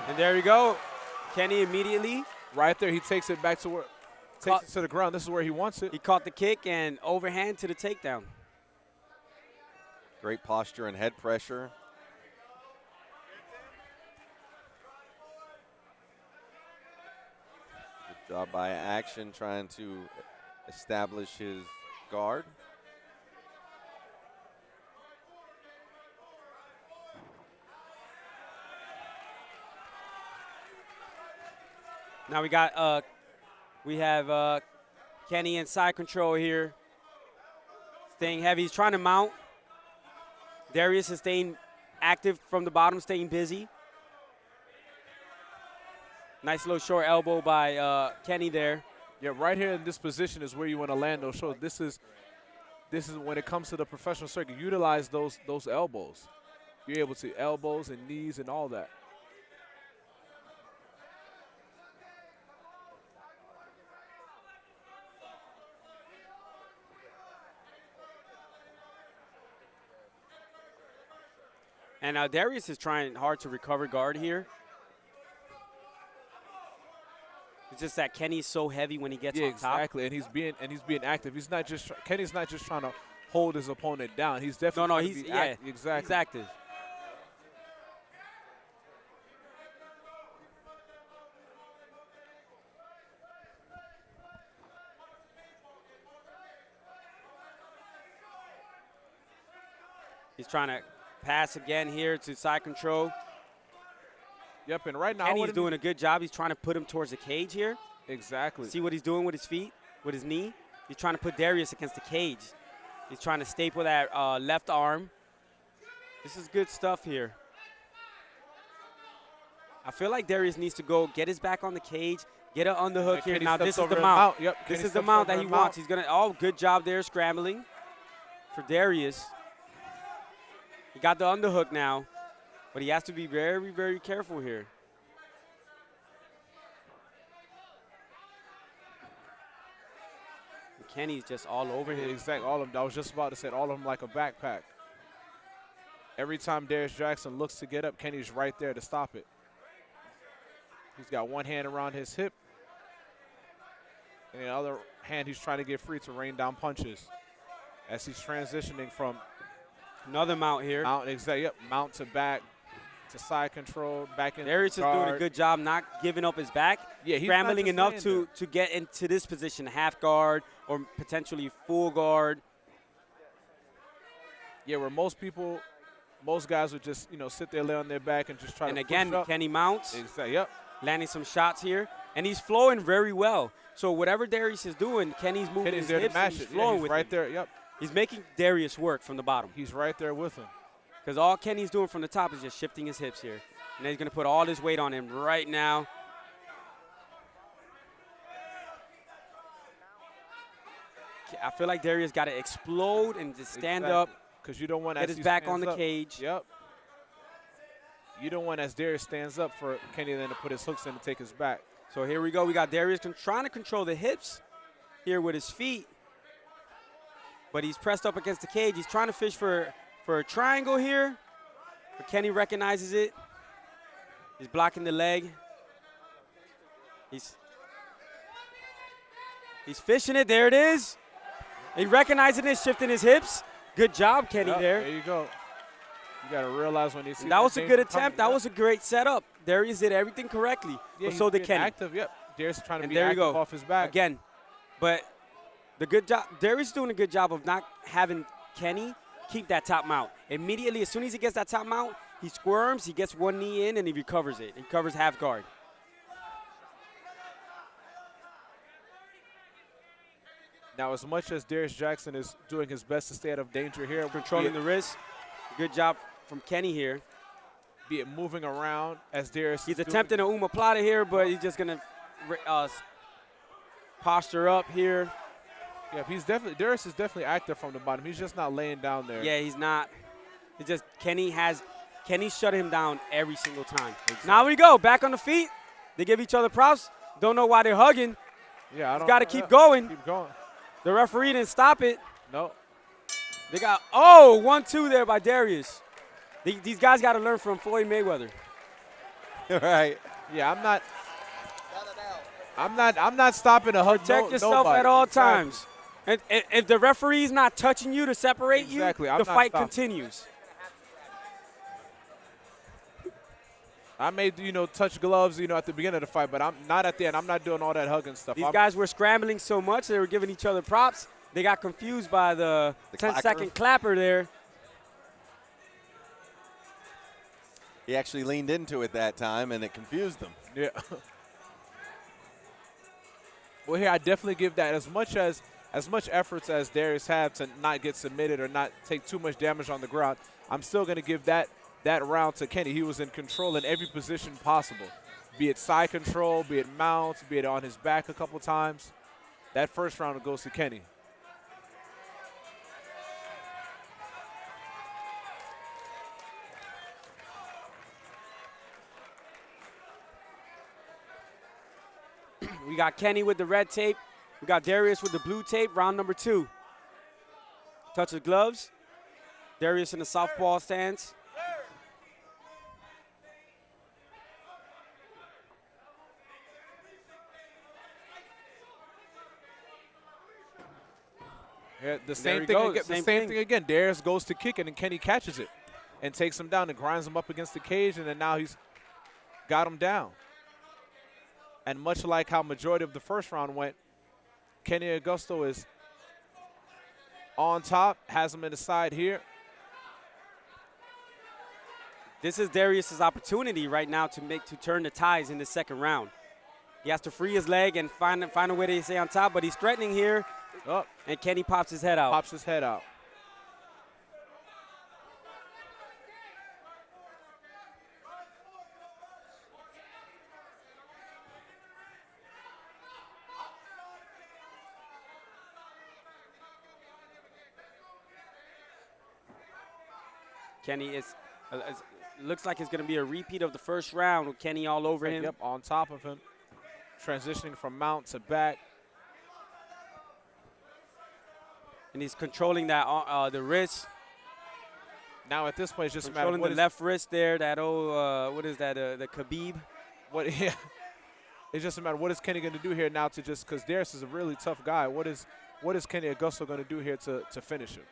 And there you go. Kenny immediately. Right there, he takes it back to where, takes it to the ground. This is where he wants it. He caught the kick and overhand to the takedown. Great posture and head pressure. Good job by Action trying to establish his guard. Now we have Kenny in side control here, staying heavy. He's trying to mount. Darrius is staying active from the bottom, staying busy. Nice little short elbow by Kenny there. Yeah, right here in this position is where you want to land those shots. This is when it comes to the professional circuit. Utilize those elbows. Be able to elbows and knees and all that. And Darrius is trying hard to recover guard here. It's just that Kenny's so heavy when he gets on top. Exactly, and he's being active. He's not just Kenny's not just trying to hold his opponent down. He's definitely he's exactly. He's active. He's trying to pass again here to side control. Yep, and right now Kenny's doing a good job. He's trying to put him towards the cage here. Exactly. See what he's doing with his feet, with his knee? He's trying to put Darrius against the cage. He's trying to staple that left arm. This is good stuff here. I feel like Darrius needs to go get his back on the cage, get an underhook here. Now this is the mount. Yep. This is the mount that he wants. He's gonna. Oh, good job there, scrambling for Darrius. He got the underhook now, but he has to be very, very careful here. And Kenny's just all over him. Exactly, all of them. I was just about to say all of them like a backpack. Every time Darrius Jackson looks to get up, Kenny's right there to stop it. He's got one hand around his hip, and the other hand he's trying to get free to rain down punches as he's transitioning from another mount here. Mount, exactly. Yep, mount to back to side control, back in. Darrius is doing a good job not giving up his back. Yeah, he's scrambling enough to get into this position, half guard or potentially full guard. Yeah, where most guys would just sit there, lay on their back, and just try to. And again, push up. Kenny mounts. Exactly. Yep. Landing some shots here, and he's flowing very well. So whatever Darrius is doing, Kenny's moving his there hips to match and he's it. flowing He's with right him. there. Yep. He's making Darrius work from the bottom. He's right there with him. Because all Kenny's doing from the top is just shifting his hips here. And he's going to put all his weight on him right now. I feel like Darrius got to explode and just stand up. Because you don't want get his back on the cage. Yep. You don't want, as Darrius stands up, for Kenny then to put his hooks in to take his back. So here we go. We got Darrius trying to control the hips here with his feet. But he's pressed up against the cage. He's trying to fish for a triangle here. But Kenny recognizes it. He's blocking the leg. He's fishing it. There it is. He recognizing it, shifting his hips. Good job, Kenny, there. There you go. You got to realize when you see that was a good attempt. That yep. was a great setup. Darrius did everything correctly. Yeah, but so did Kenny. Active, yep. Darrius trying to and be there active you go. off his back. Again, but the good job. Darrius doing a good job of not having Kenny keep that top mount. Immediately, as soon as he gets that top mount, he squirms, he gets one knee in, and he recovers it. He covers half guard. Now, as much as Darrius Jackson is doing his best to stay out of danger here, controlling the wrist, good job from Kenny here. Be it moving around as Darrius. He's attempting a omoplata here, but he's just gonna posture up here. Yeah, Darrius is definitely active from the bottom. He's just not laying down there. Yeah, he's not. It's just Kenny shut him down every single time. Exactly. Now we go back on the feet. They give each other props. Don't know why they're hugging. Yeah, I don't. Got to keep going. Keep going. The referee didn't stop it. No. They got 1-2 there by Darrius. These guys got to learn from Floyd Mayweather. Right. Yeah, I'm not stopping to hug Protect yourself nobody. at all Exactly. times. And if the referee's not touching you to separate Exactly. you, I'm the not fight stopping. continues. I may, touch gloves, at the beginning of the fight, but I'm not at the end. I'm not doing all that hugging stuff. These guys were scrambling so much, they were giving each other props. They got confused by the 10-second clapper there. He actually leaned into it that time, and it confused them. Yeah. Well, here I definitely give that as much efforts as Darrius had to not get submitted or not take too much damage on the ground. I'm still going to give that round to Kenny. He was in control in every position possible, be it side control, be it mounts, be it on his back a couple times. That first round goes to Kenny. We got Kenny with the red tape. We got Darrius with the blue tape, round number 2. Touch of gloves. Darrius in the southpaw stance. Yeah, the There same he thing. goes, Again, same the same thing. thing again. Darrius goes to kick it, and Kenny catches it and takes him down and grinds him up against the cage, and then now he's got him down. And much like how majority of the first round went, Kenny Agosto is on top, has him in the side here. This is Darrius' opportunity right now to turn the ties in the second round. He has to free his leg and find a way to stay on top, but he's threatening here, Oh, and Kenny pops his head out. pops his head out. Kenny looks like it's going to be a repeat of the first round with Kenny all over him. Yep, on top of him, transitioning from mount to back. And he's controlling that the wrist, Now at this point, it's just a matter controlling of the left wrist there. That what is that? The Khabib. Yeah. It's just a matter of what is Kenny going to do here now because Darrius is a really tough guy. What is Kenny Agosto going to do here to finish him?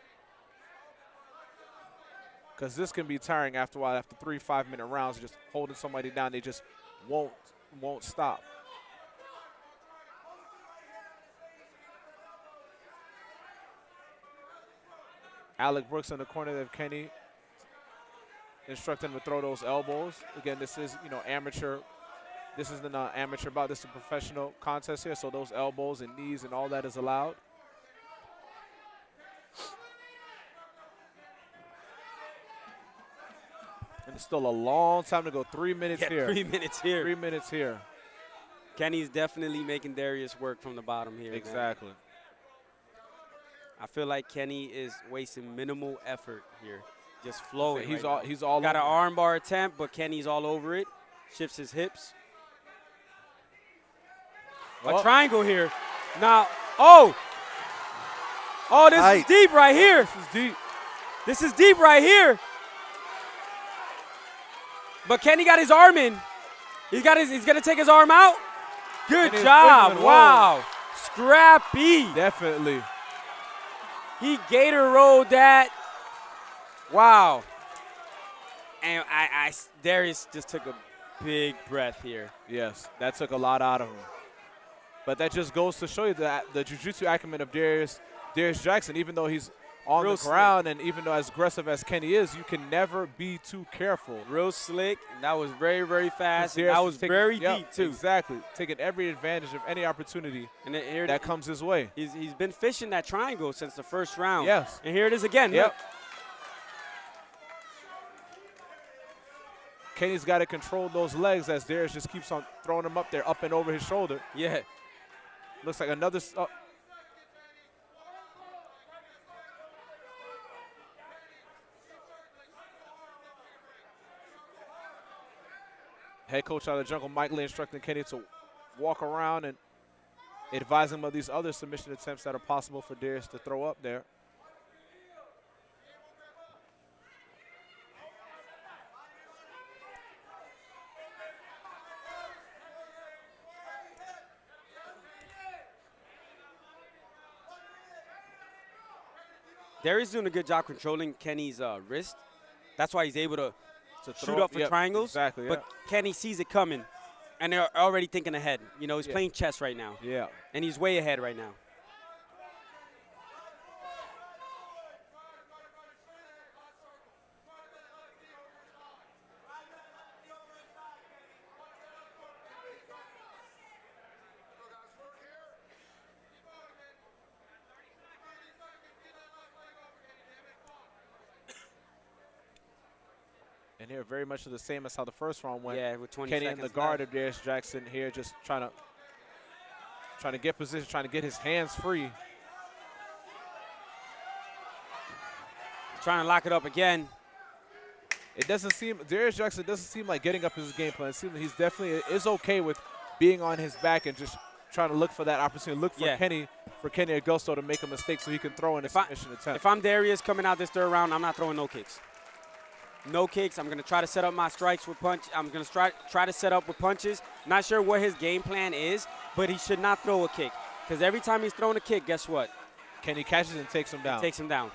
Because this can be tiring after a while. After 3 5-minute rounds, just holding somebody down, they just won't stop. Alec Brooks in the corner of Kenny, instructing him to throw those elbows. Again, this is amateur. This isn't an amateur bout. This is a professional contest here, so those elbows and knees and all that is allowed. And it's still a long time to go. 3 minutes here. 3 minutes here. 3 minutes here. Kenny's definitely making Darrius work from the bottom here. Exactly. Man. I feel like Kenny is wasting minimal effort here, just flowing. He's right all got an over. armbar attempt, but Kenny's all over it. Shifts his hips. A triangle here. Now, this is deep right here. This is deep. This is deep right here. But Kenny got his arm in. He's gonna take his arm out. Good job. Wow. Scrappy. Definitely. He gator rolled that. Wow. And Darrius just took a big breath here. Yes, that took a lot out of him. But that just goes to show you that the jiu-jitsu acumen of Darrius Jackson, even though he's on the ground and even though as aggressive as Kenny is, you can never be too careful. Real slick. And that was very, very fast. And Darrius that was very deep, too. Exactly. Taking every advantage of any opportunity and here that comes his way. He's been fishing that triangle since the first round. Yes. And here it is again. Yep. Look. Kenny's got to control those legs as Darrius just keeps on throwing them up there, up and over his shoulder. Yeah. Looks like another. Head coach out of the jungle, Mike Lee, instructing Kenny to walk around and advising him of these other submission attempts that are possible for Darrius to throw up there. Darrius doing a good job controlling Kenny's wrist. That's why he's able to shoot up for yep, triangles. Exactly. But Kenny sees it coming, and they're already thinking ahead. You know, he's playing chess right now. Yeah. And he's way ahead right now. And here, very much the same as how the first round went. Yeah, with 20 Kenny seconds in the guard left. of Darrius Jackson here, just trying to get position, trying to get his hands free. Trying to lock it up again. It doesn't seem, Darrius Jackson doesn't seem like getting up his game plan. It seems he's definitely is okay with being on his back and just trying to look for that opportunity, look for Kenny Agosto to make a mistake so he can throw in a submission attempt. If I'm Darrius coming out this third round, I'm not throwing no kicks. No kicks. I'm going to try to set up my strikes with punch. I'm going to try to set up with punches. Not sure what his game plan is, but he should not throw a kick. Because every time he's throwing a kick, guess what? Kenny catches and takes him down. Takes him down.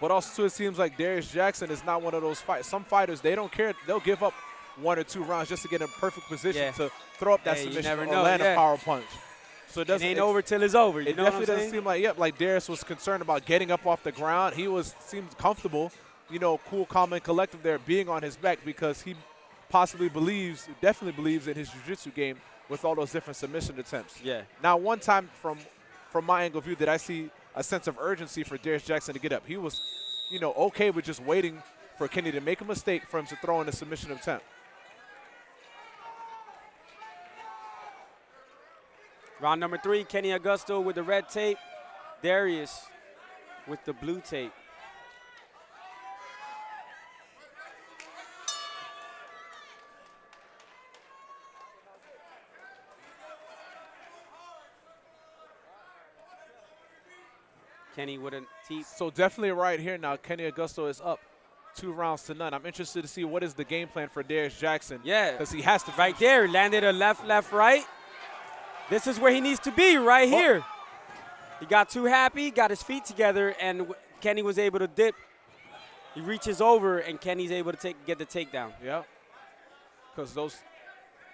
But also, too, it seems like Darrius Jackson is not one of those fighters. Some fighters, they don't care. They'll give up 1 or 2 rounds just to get in perfect position to throw up that submission or land a power punch. So it ain't over till it's over. It definitely doesn't seem like, like Darrius was concerned about getting up off the ground. He seemed comfortable, you know, cool, calm, and collective there, being on his back because he definitely believes in his jiu-jitsu game with all those different submission attempts. Yeah. Now, one time from my angle of view, did I see a sense of urgency for Darrius Jackson to get up. He was, you know, okay with just waiting for Kenny to make a mistake for him to throw in a submission attempt. Round number 3, Kenny Agosto with the red tape, Darrius with the blue tape. Kenny with a teep. So definitely right here now, Kenny Agosto is up 2-0. I'm interested to see what is the game plan for Darrius Jackson. Yeah. Because he has to. Right there, landed a left, left, right. This is where he needs to be, right here. He got too happy, got his feet together, and Kenny was able to dip. He reaches over, and Kenny's able to get the takedown. Yeah. Because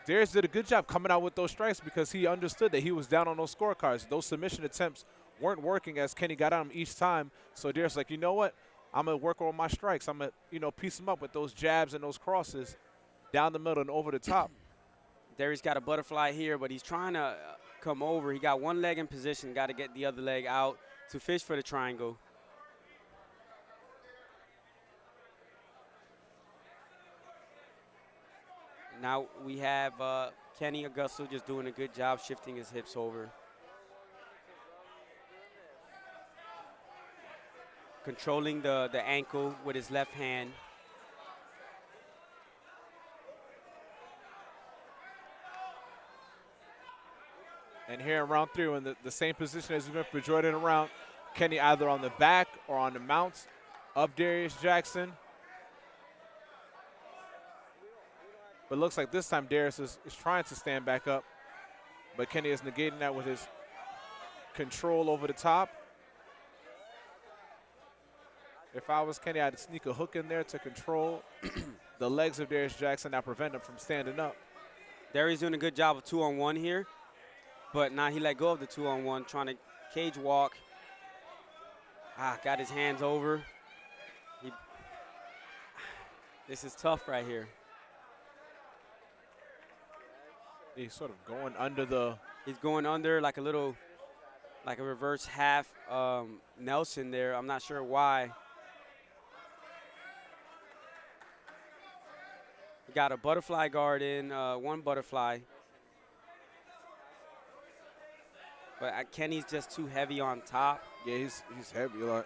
Darrius did a good job coming out with those strikes because he understood that he was down on those scorecards. Those submission attempts weren't working as Kenny got on him each time. So Darrius like, you know what? I'm going to work on my strikes. I'm going to, you know, piece him up with those jabs and those crosses down the middle and over the top. Darrius got a butterfly here, but he's trying to come over. He got one leg in position, got to get the other leg out to fish for the triangle. Now we have Kenny Agosto just doing a good job shifting his hips over. Controlling the ankle with his left hand. And here in round 3, we're in the same position as we've been for Jordan around. Kenny either on the back or on the mounts of Darrius Jackson. But it looks like this time Darrius is trying to stand back up. But Kenny is negating that with his control over the top. If I was Kenny, I'd sneak a hook in there to control the legs of Darrius Jackson that prevent him from standing up. Darrius doing a good job of 2-on-1 here. But now he let go of the 2-on-1, trying to cage walk. Got his hands over. This is tough right here. He's sort of going under the. He's going under like a little, like a reverse half Nelson there. I'm not sure why. He got a butterfly guard in, one butterfly. But Kenny's just too heavy on top. Yeah, he's heavy a lot.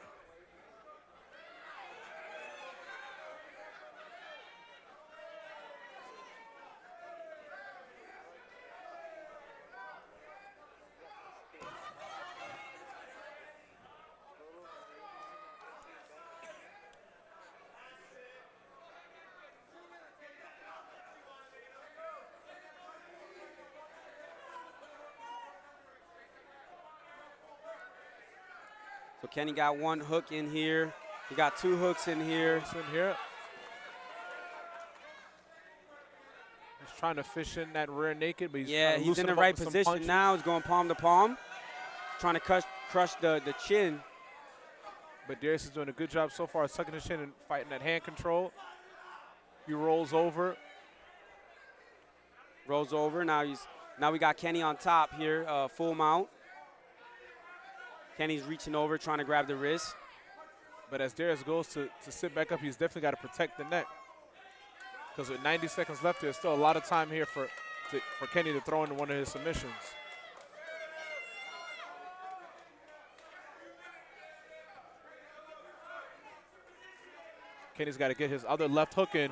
So Kenny got one hook in here. He got 2 hooks in here. He's in here. He's trying to fish in that rear naked, but he's Yeah, he's in the right position now. He's going palm to palm. Trying to crush the chin. But Darrius is doing a good job so far, sucking his chin and fighting that hand control. He rolls over. Rolls over. Now we got Kenny on top here, full mount. Kenny's reaching over, trying to grab the wrist. But as Darrius goes to sit back up, he's definitely got to protect the neck. Because with 90 seconds left, there's still a lot of time here for Kenny to throw into one of his submissions. Kenny's got to get his other left hook in.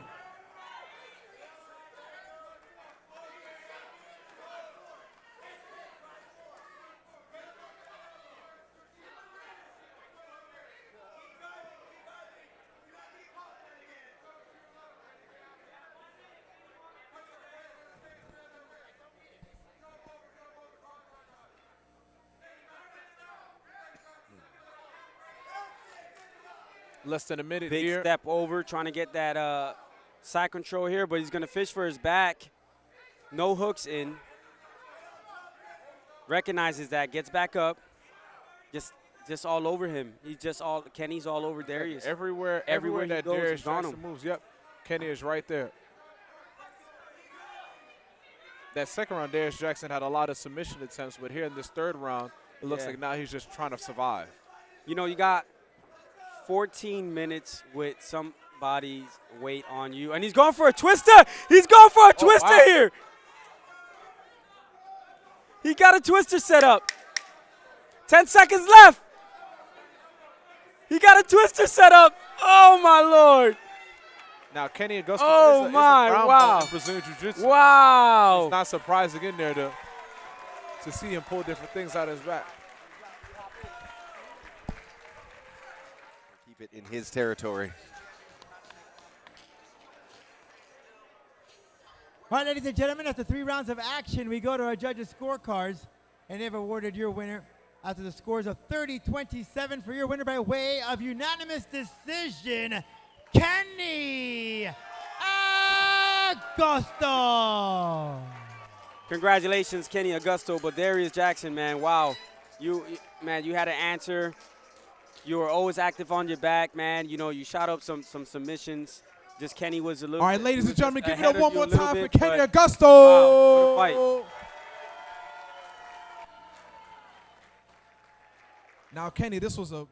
Less than a minute Big here. step over, trying to get that side control here, but he's going to fish for his back. No hooks in. Recognizes that, gets back up. Just all over him. Kenny's all over Darrius. Everywhere that he goes, Darrius he's on Jackson him. moves, yep, Kenny is right there. That second round, Darrius Jackson had a lot of submission attempts, but here in this third round, it looks like now he's just trying to survive. You know, you got 14 minutes with somebody's weight on you, and he's going for a twister. He's going for a twister here. He got a twister set up. 10 seconds left. He got a twister set up. Oh, my Lord. Now, Kenny Agosto Oh, is a my, brown wow. belt in Brazilian Jiu-Jitsu. Wow. It's not surprising in there to see him pull different things out of his back. Keep it in his territory. All right, ladies and gentlemen, after 3 rounds of action, we go to our judges' scorecards, and they've awarded your winner after the scores of 30-27 for your winner by way of unanimous decision, Kenny Agosto. Congratulations, Kenny Agosto. But Darrius Jackson, man, wow. You had an answer. You were always active on your back, man. You know, you shot up some submissions. Just Kenny was a little. All right, ladies and gentlemen, give it ahead up of one you a more little time for bit, Kenny but Agosto. wow, what a fight. Now, Kenny, this was a